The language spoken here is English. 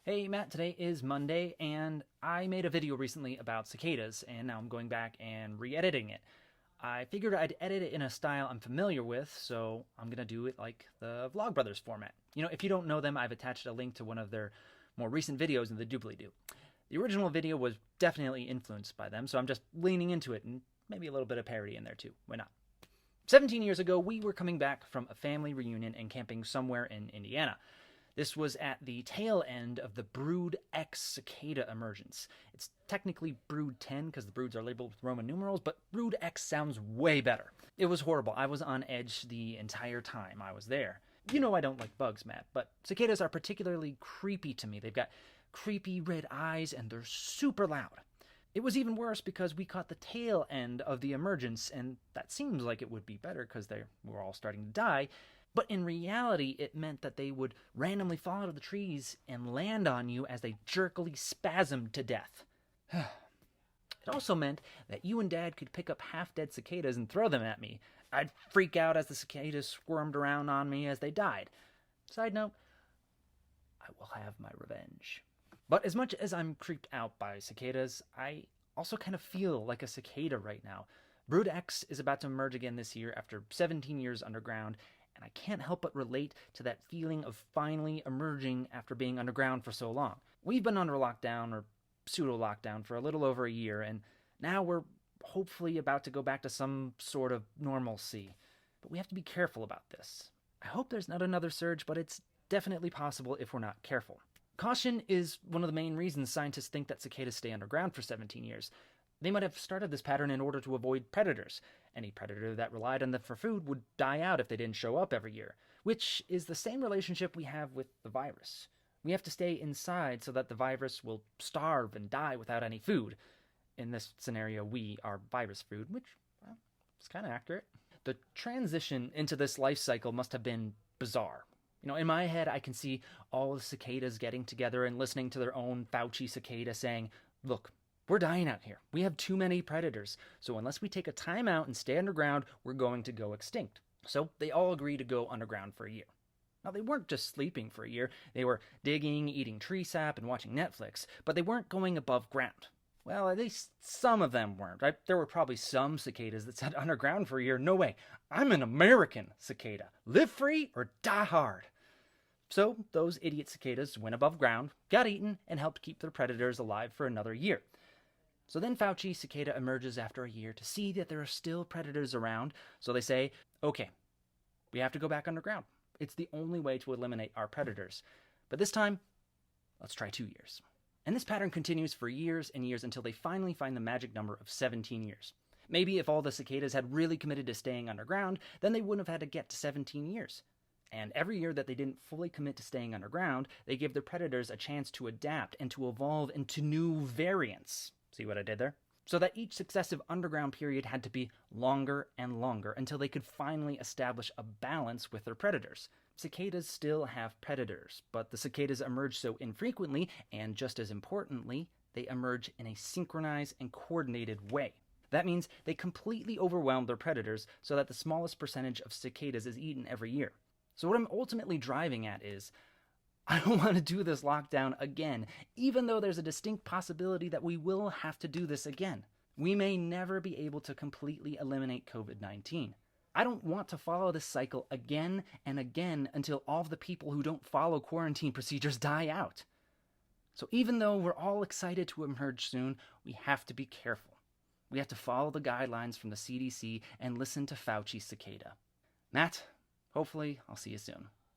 Hey Matt, today is Monday, and I made a video recently about cicadas, and now I'm going back and re-editing it. I figured I'd edit it in a style I'm familiar with, so I'm gonna do it like the Vlogbrothers format. If you don't know them, I've attached a link to one of their more recent videos in the doobly-doo. The original video was definitely influenced by them, so I'm just leaning into it, and maybe a little bit of parody in there too. Why not? 17 years ago, we were coming back from a family reunion and camping somewhere in Indiana. This was at the tail end of the Brood X cicada emergence. It's technically Brood 10 because the broods are labeled with Roman numerals, but Brood X sounds way better. It was horrible. I was on edge the entire time I was there. You know I don't like bugs, Matt, but cicadas are particularly creepy to me. They've got creepy red eyes and they're super loud. It was even worse because we caught the tail end of the emergence, and that seems like it would be better because they were all starting to die. But in reality, it meant that they would randomly fall out of the trees and land on you as they jerkily spasmed to death. It also meant that you and Dad could pick up half-dead cicadas and throw them at me. I'd freak out as the cicadas squirmed around on me as they died. Side note, I will have my revenge. But as much as I'm creeped out by cicadas, I also kind of feel like a cicada right now. Brood X is about to emerge again this year after 17 years underground, and I can't help but relate to that feeling of finally emerging after being underground for so long. We've been under lockdown, or pseudo-lockdown, for a little over a year, and now we're hopefully about to go back to some sort of normalcy. But we have to be careful about this. I hope there's not another surge, but it's definitely possible if we're not careful. Caution is one of the main reasons scientists think that cicadas stay underground for 17 years. They might have started this pattern in order to avoid predators. Any predator that relied on them for food would die out if they didn't show up every year, which is the same relationship we have with the virus. We have to stay inside so that the virus will starve and die without any food. In this scenario, we are virus food, which, well, is kind of accurate. The transition into this life cycle must have been bizarre. In my head, I can see all the cicadas getting together and listening to their own Fauci cicada saying, "Look, we're dying out here. We have too many predators. So unless we take a time out and stay underground, we're going to go extinct." So they all agree to go underground for a year. Now, they weren't just sleeping for a year. They were digging, eating tree sap, and watching Netflix. But they weren't going above ground. Well, at least some of them weren't. There were probably some cicadas that said underground for a year. No way. I'm an American cicada. Live free or die hard. So those idiot cicadas went above ground, got eaten, and helped keep their predators alive for another year. So then Fauci cicada emerges after a year to see that there are still predators around. So they say, okay, we have to go back underground. It's the only way to eliminate our predators. But this time, let's try 2 years. And this pattern continues for years and years until they finally find the magic number of 17 years. Maybe if all the cicadas had really committed to staying underground, then they wouldn't have had to get to 17 years. And every year that they didn't fully commit to staying underground, they gave their predators a chance to adapt and to evolve into new variants. See what I did there? So that each successive underground period had to be longer and longer until they could finally establish a balance with their predators. Cicadas still have predators, but the cicadas emerge so infrequently, and just as importantly, they emerge in a synchronized and coordinated way. That means they completely overwhelm their predators so that the smallest percentage of cicadas is eaten every year. So what I'm ultimately driving at is, I don't want to do this lockdown again, even though there's a distinct possibility that we will have to do this again. We may never be able to completely eliminate COVID-19. I don't want to follow this cycle again and again until all of the people who don't follow quarantine procedures die out. So even though we're all excited to emerge soon, we have to be careful. We have to follow the guidelines from the CDC and listen to Fauci cicada. Matt, hopefully I'll see you soon.